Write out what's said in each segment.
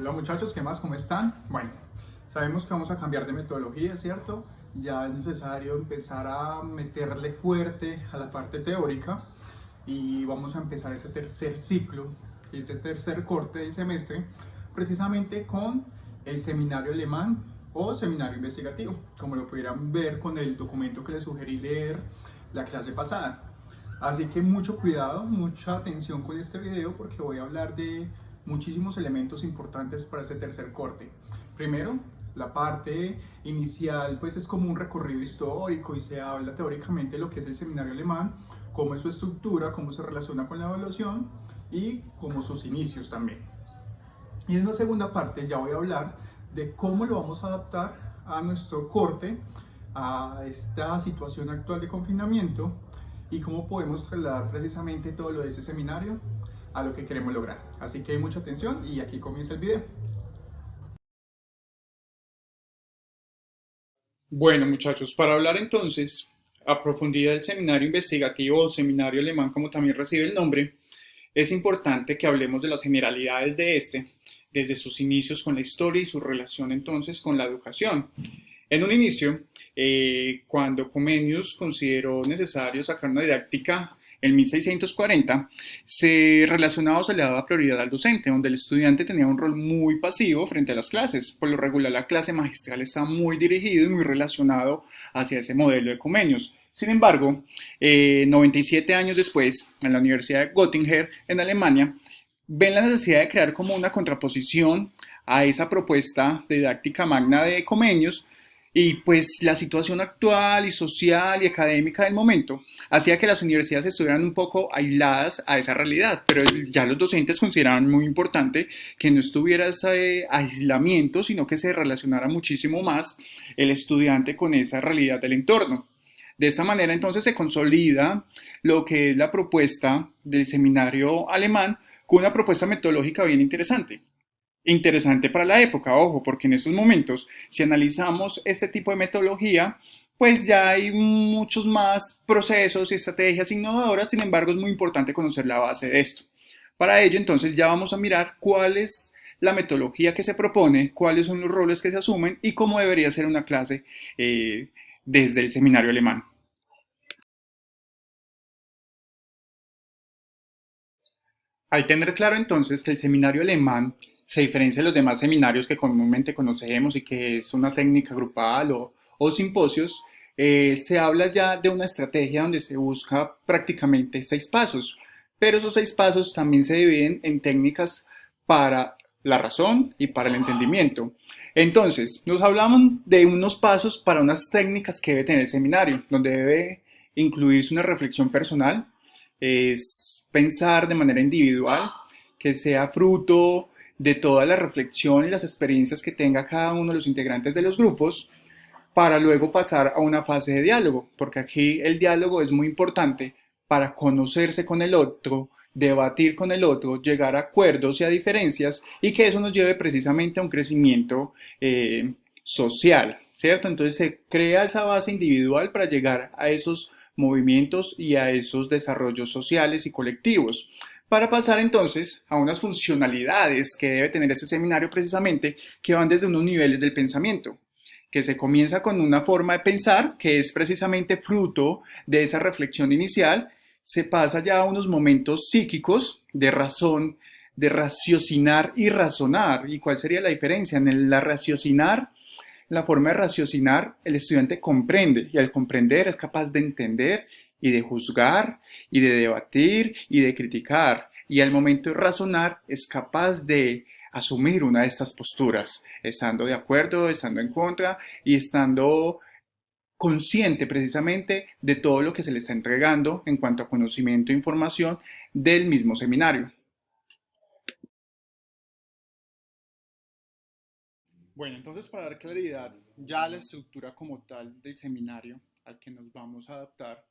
Hola muchachos, ¿qué más? ¿Cómo están? Bueno, sabemos que vamos a cambiar de metodología, ¿cierto? Ya es necesario empezar a meterle fuerte a la parte teórica y vamos a empezar ese tercer ciclo, este tercer corte del semestre, precisamente con el seminario alemán o seminario investigativo, como lo pudieran ver con el documento que les sugerí leer la clase pasada. Así que mucho cuidado, mucha atención con este video porque voy a hablar de muchísimos elementos importantes para este tercer corte. Primero, la parte inicial pues es como un recorrido histórico y se habla teóricamente de lo que es el seminario alemán, cómo es su estructura, cómo se relaciona con la evaluación y como sus inicios también. Y en la segunda parte ya voy a hablar de cómo lo vamos a adaptar a nuestro corte, a esta situación actual de confinamiento y cómo podemos trasladar precisamente todo lo de ese seminario a lo que queremos lograr. Así que hay mucha atención y aquí comienza el video. Bueno, muchachos, para hablar entonces a profundidad del seminario investigativo o seminario alemán, como también recibe el nombre, es importante que hablemos de las generalidades de este, desde sus inicios con la historia y su relación entonces con la educación. En un inicio, cuando Comenius consideró necesario sacar una didáctica en 1640, se relacionaba o se le daba prioridad al docente, donde el estudiante tenía un rol muy pasivo frente a las clases. Por lo regular, la clase magistral está muy dirigido y muy relacionado hacia ese modelo de Comenius. Sin embargo, 97 años después, en la Universidad de Göttingen, en Alemania, ven la necesidad de crear como una contraposición a esa propuesta didáctica magna de Comenius y pues la situación actual y social y académica del momento hacía que las universidades estuvieran un poco aisladas a esa realidad, pero ya los docentes consideraban muy importante que no estuviera ese aislamiento, sino que se relacionara muchísimo más el estudiante con esa realidad del entorno. De esta manera entonces se consolida lo que es la propuesta del seminario alemán con una propuesta metodológica bien interesante. Interesante para la época, ojo, porque en estos momentos, si analizamos este tipo de metodología, pues ya hay muchos más procesos y estrategias innovadoras, sin embargo es muy importante conocer la base de esto. Para ello, entonces, ya vamos a mirar cuál es la metodología que se propone, cuáles son los roles que se asumen y cómo debería ser una clase desde el seminario alemán. Hay que tener claro entonces que el seminario alemán se diferencia de los demás seminarios que comúnmente conocemos y que es una técnica grupal o simposios. Se habla ya de una estrategia donde se busca prácticamente 6 pasos, pero esos 6 pasos también se dividen en técnicas para la razón y para el entendimiento. Entonces, nos hablamos de unos pasos para unas técnicas que debe tener el seminario, donde debe incluirse una reflexión personal, es pensar de manera individual, que sea fruto de toda la reflexión y las experiencias que tenga cada uno de los integrantes de los grupos, para luego pasar a una fase de diálogo, porque aquí el diálogo es muy importante para conocerse con el otro, debatir con el otro, llegar a acuerdos y a diferencias y que eso nos lleve precisamente a un crecimiento social, ¿cierto? Entonces se crea esa base individual para llegar a esos movimientos y a esos desarrollos sociales y colectivos. Para pasar entonces a unas funcionalidades que debe tener este seminario precisamente que van desde unos niveles del pensamiento, que se comienza con una forma de pensar que es precisamente fruto de esa reflexión inicial, se pasa ya a unos momentos psíquicos de razón, de raciocinar y razonar. ¿Y cuál sería la diferencia? En la raciocinar, la forma de raciocinar, el estudiante comprende y al comprender es capaz de entender y de juzgar y de debatir y de criticar. Y al momento de razonar es capaz de asumir una de estas posturas, estando de acuerdo, estando en contra y estando consciente precisamente de todo lo que se le está entregando en cuanto a conocimiento e información del mismo seminario. Bueno, entonces para dar claridad ya a la estructura como tal del seminario al que nos vamos a adaptar,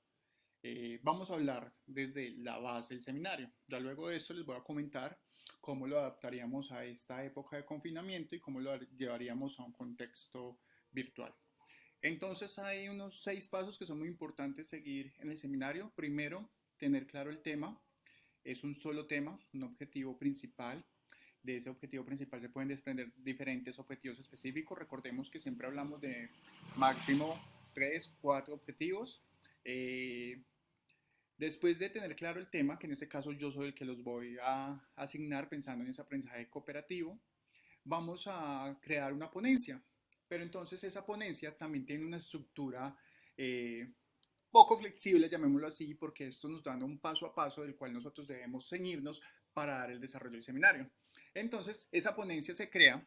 vamos a hablar desde la base del seminario. Ya luego de esto les voy a comentar cómo lo adaptaríamos a esta época de confinamiento y cómo lo llevaríamos a un contexto virtual. Entonces hay unos 6 pasos que son muy importantes seguir en el seminario. Primero, tener claro el tema. Es un solo tema, un objetivo principal de ese objetivo principal se pueden desprender diferentes objetivos específicos. Recordemos que siempre hablamos de máximo 3, 4 objetivos. Después de tener claro el tema, que en este caso yo soy el que los voy a asignar pensando en ese aprendizaje cooperativo, vamos a crear una ponencia. Pero entonces esa ponencia también tiene una estructura poco flexible, llamémoslo así, porque esto nos da un paso a paso del cual nosotros debemos ceñirnos para dar el desarrollo del seminario. Entonces, esa ponencia se crea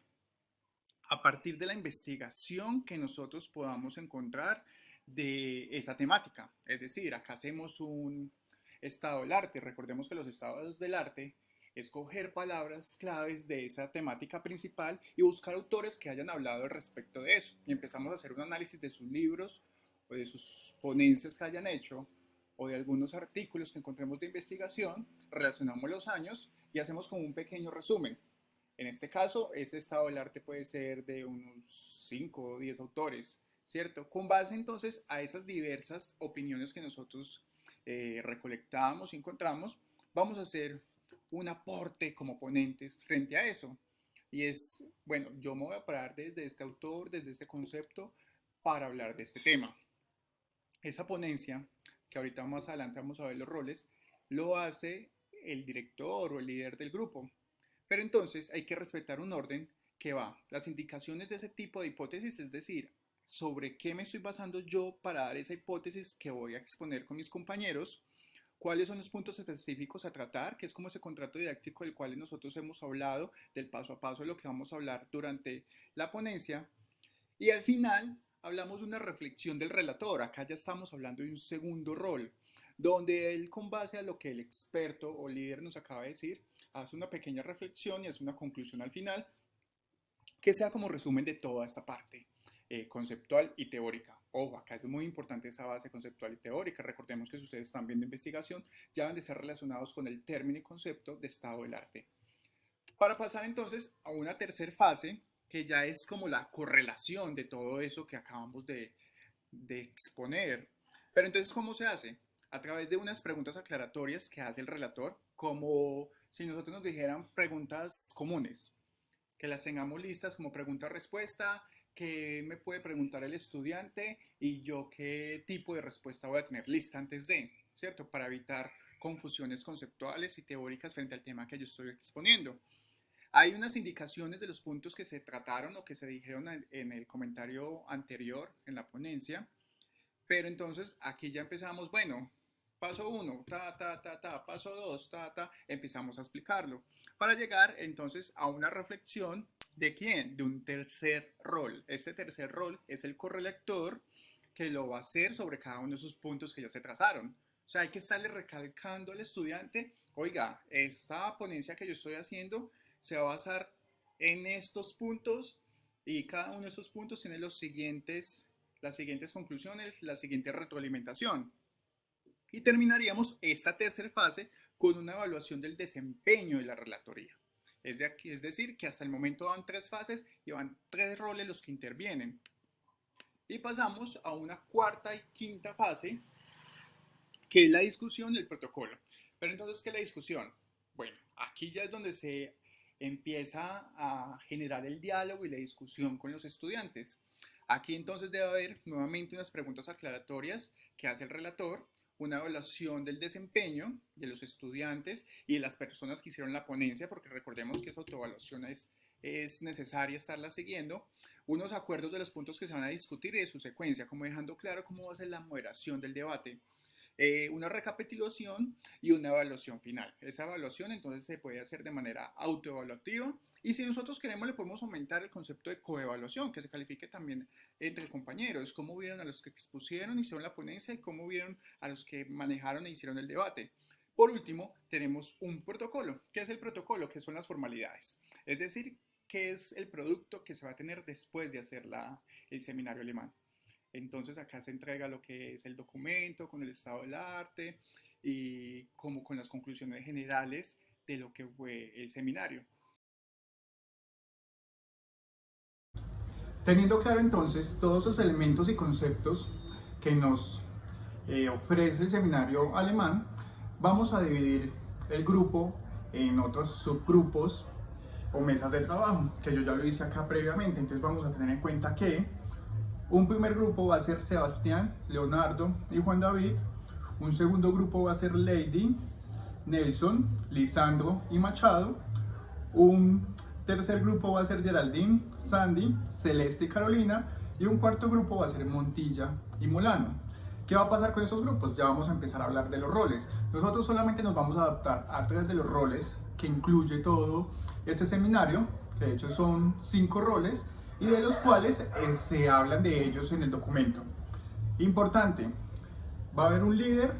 a partir de la investigación que nosotros podamos encontrar de esa temática. Es decir, acá hacemos un estado del arte. Recordemos que los estados del arte es coger palabras claves de esa temática principal y buscar autores que hayan hablado al respecto de eso. Y empezamos a hacer un análisis de sus libros o de sus ponencias que hayan hecho o de algunos artículos que encontremos de investigación, relacionamos los años y hacemos como un pequeño resumen. En este caso, ese estado del arte puede ser de unos 5 o 10 autores, ¿cierto? Con base entonces a esas diversas opiniones que nosotros recolectamos y encontramos, vamos a hacer un aporte como ponentes frente a eso. Y es, bueno, yo me voy a parar desde este autor, desde este concepto, para hablar de este tema. Esa ponencia, que ahorita más adelante vamos a ver los roles, lo hace el director o el líder del grupo. Pero entonces hay que respetar un orden que va, las indicaciones de ese tipo de hipótesis, es decir, sobre qué me estoy basando yo para dar esa hipótesis que voy a exponer con mis compañeros, cuáles son los puntos específicos a tratar, que es como ese contrato didáctico del cual nosotros hemos hablado, del paso a paso de lo que vamos a hablar durante la ponencia, y al final hablamos de una reflexión del relator. Acá ya estamos hablando de un segundo rol, donde él, con base a lo que el experto o líder nos acaba de decir, hace una pequeña reflexión y hace una conclusión al final, que sea como resumen de toda esta parte conceptual y teórica. Ojo, acá es muy importante esa base conceptual y teórica. Recordemos que si ustedes están viendo investigación, ya van de ser relacionados con el término y concepto de estado del arte. Para pasar entonces a una tercera fase, que ya es como la correlación de todo eso que acabamos de exponer. Pero entonces, ¿cómo se hace? A través de unas preguntas aclaratorias que hace el relator, como si nosotros nos dijeran preguntas comunes, que las tengamos listas como pregunta-respuesta, que me puede preguntar el estudiante y yo qué tipo de respuesta voy a tener lista antes de, ¿cierto? Para evitar confusiones conceptuales y teóricas frente al tema que yo estoy exponiendo. Hay unas indicaciones de los puntos que se trataron o que se dijeron en el comentario anterior en la ponencia, pero entonces aquí ya empezamos, bueno, paso 1, paso 2, empezamos a explicarlo, para llegar entonces a una reflexión de quién, de un tercer rol. Este tercer rol es el correlector que lo va a hacer sobre cada uno de esos puntos que ya se trazaron. O sea, hay que estarle recalcando al estudiante, oiga, esta ponencia que yo estoy haciendo se va a basar en estos puntos y cada uno de esos puntos tiene las siguientes conclusiones, la siguiente retroalimentación. Y terminaríamos esta tercera fase con una evaluación del desempeño de la relatoría. Es decir, que hasta el momento van 3 fases y van 3 roles los que intervienen. Y pasamos a una cuarta y quinta fase, que es la discusión del protocolo. Pero entonces, ¿qué es la discusión? Bueno, aquí ya es donde se empieza a generar el diálogo y la discusión con los estudiantes. Aquí entonces debe haber nuevamente unas preguntas aclaratorias que hace el relator, una evaluación del desempeño de los estudiantes y de las personas que hicieron la ponencia, porque recordemos que esa autoevaluación es necesaria estarla siguiendo, unos acuerdos de los puntos que se van a discutir y de su secuencia, como dejando claro cómo va a ser la moderación del debate. Una recapitulación y una evaluación final. Esa evaluación entonces se puede hacer de manera autoevaluativa y si nosotros queremos le podemos aumentar el concepto de coevaluación, que se califique también entre compañeros, cómo vieron a los que expusieron, hicieron la ponencia y cómo vieron a los que manejaron e hicieron el debate. Por último, tenemos un protocolo. ¿Qué es el protocolo? ¿Qué son las formalidades? Es decir, ¿qué es el producto que se va a tener después de hacer el seminario alemán? Entonces acá se entrega lo que es el documento con el estado del arte y como con las conclusiones generales de lo que fue el seminario. Teniendo claro entonces todos esos elementos y conceptos que nos ofrece el seminario alemán, vamos a dividir el grupo en otros subgrupos o mesas de trabajo, que yo ya lo hice acá previamente. Entonces vamos a tener en cuenta que un primer grupo va a ser Sebastián, Leonardo y Juan David. Un segundo grupo va a ser Lady, Nelson, Lisandro y Machado. Un tercer grupo va a ser Geraldine, Sandy, Celeste y Carolina. Y un cuarto grupo va a ser Montilla y Molano. ¿Qué va a pasar con esos grupos? Ya vamos a empezar a hablar de los roles. Nosotros solamente nos vamos a adaptar a través de los roles que incluye todo este seminario, que de hecho son 5 roles, y de los cuales se hablan de ellos en el documento. Importante, va a haber un líder,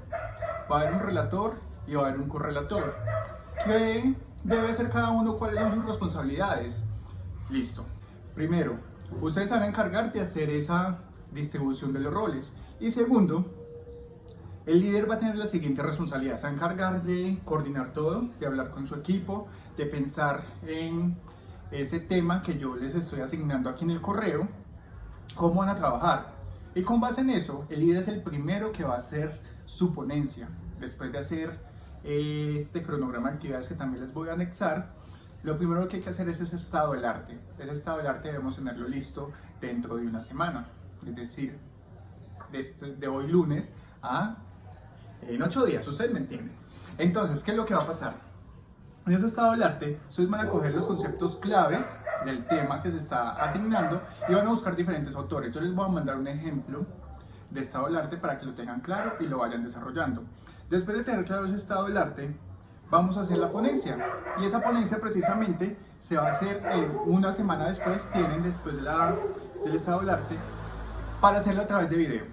va a haber un relator y va a haber un correlator. ¿Qué debe hacer cada uno? ¿Cuáles son sus responsabilidades? Listo. Primero, ustedes se van a encargar de hacer esa distribución de los roles. Y segundo, el líder va a tener la siguiente responsabilidad: se va a encargar de coordinar todo, de hablar con su equipo, de pensar en ese tema que yo les estoy asignando aquí en el correo, cómo van a trabajar. Y con base en eso, el líder es el primero que va a hacer su ponencia. Después de hacer este cronograma de actividades que también les voy a anexar, lo primero que hay que hacer es ese estado del arte. Ese estado del arte debemos tenerlo listo dentro de una semana, es decir, de hoy lunes a en 8 días, ustedes me entienden. Entonces, ¿qué es lo que va a pasar? En ese estado del arte, ustedes van a coger los conceptos claves del tema que se está asignando y van a buscar diferentes autores. Yo les voy a mandar un ejemplo de estado del arte para que lo tengan claro y lo vayan desarrollando. Después de tener claro ese estado del arte, vamos a hacer la ponencia. Y esa ponencia precisamente se va a hacer una semana después, tienen después del estado del arte, para hacerlo a través de video.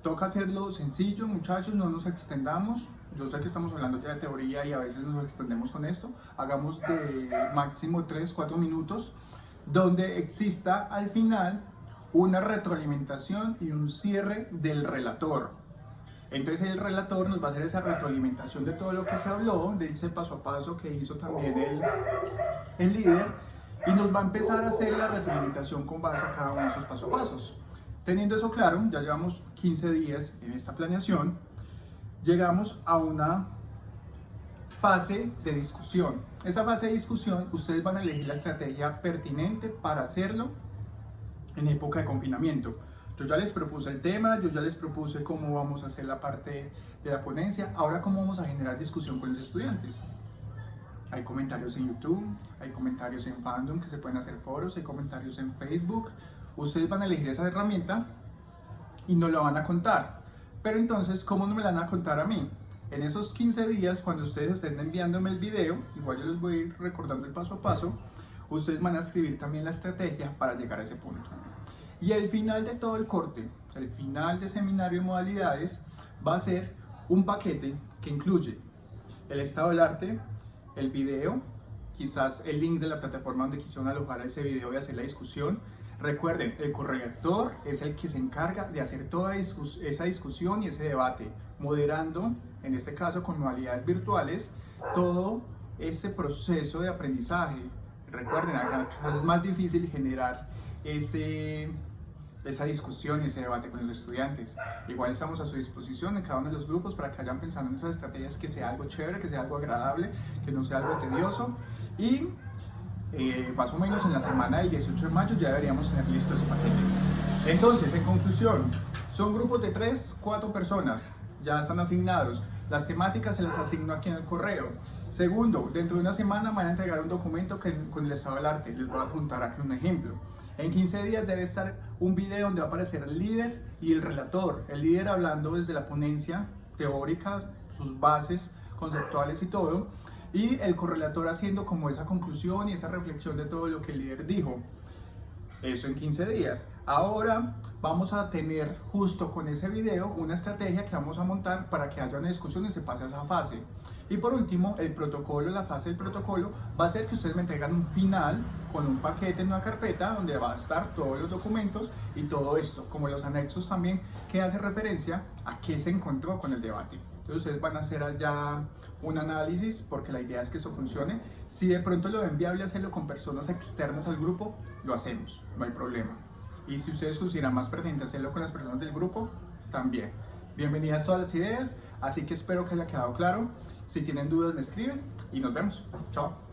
Toca hacerlo sencillo, muchachos, no nos extendamos. Yo sé que estamos hablando ya de teoría y a veces nos extendemos con esto. Hagamos de máximo 3-4 minutos, donde exista al final una retroalimentación y un cierre del relator. Entonces el relator nos va a hacer esa retroalimentación de todo lo que se habló, de ese paso a paso que hizo también el líder, y nos va a empezar a hacer la retroalimentación con base a cada uno de esos paso a pasos. Teniendo eso claro, ya llevamos 15 días en esta planeación, llegamos a una fase de discusión. Esa fase de discusión, ustedes van a elegir la estrategia pertinente para hacerlo en época de confinamiento. Yo ya les propuse el tema, yo ya les propuse cómo vamos a hacer la parte de la ponencia. Ahora, ¿cómo vamos a generar discusión con los estudiantes? Hay comentarios en YouTube, hay comentarios en Fandom, que se pueden hacer foros, hay comentarios en Facebook. Ustedes van a elegir esa herramienta y nos la van a contar. Pero entonces, ¿cómo no me la van a contar a mí? En esos 15 días, cuando ustedes estén enviándome el video, igual yo les voy a ir recordando el paso a paso, ustedes van a escribir también la estrategia para llegar a ese punto. Y el final de todo el corte, el final de seminario de modalidades, va a ser un paquete que incluye el estado del arte, el video, quizás el link de la plataforma donde quisieron alojar ese video y hacer la discusión. Recuerden, el corrector es el que se encarga de hacer toda esa discusión y ese debate, moderando, en este caso con modalidades virtuales, todo ese proceso de aprendizaje. Recuerden, acá es más difícil generar esa discusión y ese debate con los estudiantes. Igual estamos a su disposición en cada uno de los grupos para que vayan pensando en esas estrategias, que sea algo chévere, que sea algo agradable, que no sea algo tedioso. Y más o menos en la semana del 18 de mayo ya deberíamos tener listo ese paquete. Entonces, en conclusión, son grupos de 3-4 personas, ya están asignados. Las temáticas se las asigno aquí en el correo. Segundo, dentro de una semana me van a entregar un documento con el estado del arte. Les voy a apuntar aquí un ejemplo. En 15 días debe estar un video donde va a aparecer el líder y el relator. El líder hablando desde la ponencia teórica, sus bases conceptuales y todo, y el correlator haciendo como esa conclusión y esa reflexión de todo lo que el líder dijo. Eso en 15 días. Ahora vamos a tener justo con ese video una estrategia que vamos a montar para que haya una discusión y se pase a esa fase. Y por último, el protocolo, la fase del protocolo va a ser que ustedes me entregan un final con un paquete en una carpeta donde va a estar todos los documentos y todo esto, como los anexos también, que hace referencia a qué se encontró con el debate. Entonces ustedes van a hacer allá un análisis, porque la idea es que eso funcione. Si de pronto lo ven viable hacerlo con personas externas al grupo, lo hacemos, no hay problema. Y si ustedes consideran más pertinente hacerlo con las personas del grupo, también. Bienvenidas todas las ideas, así que espero que haya quedado claro. Si tienen dudas me escriben y nos vemos. Chao.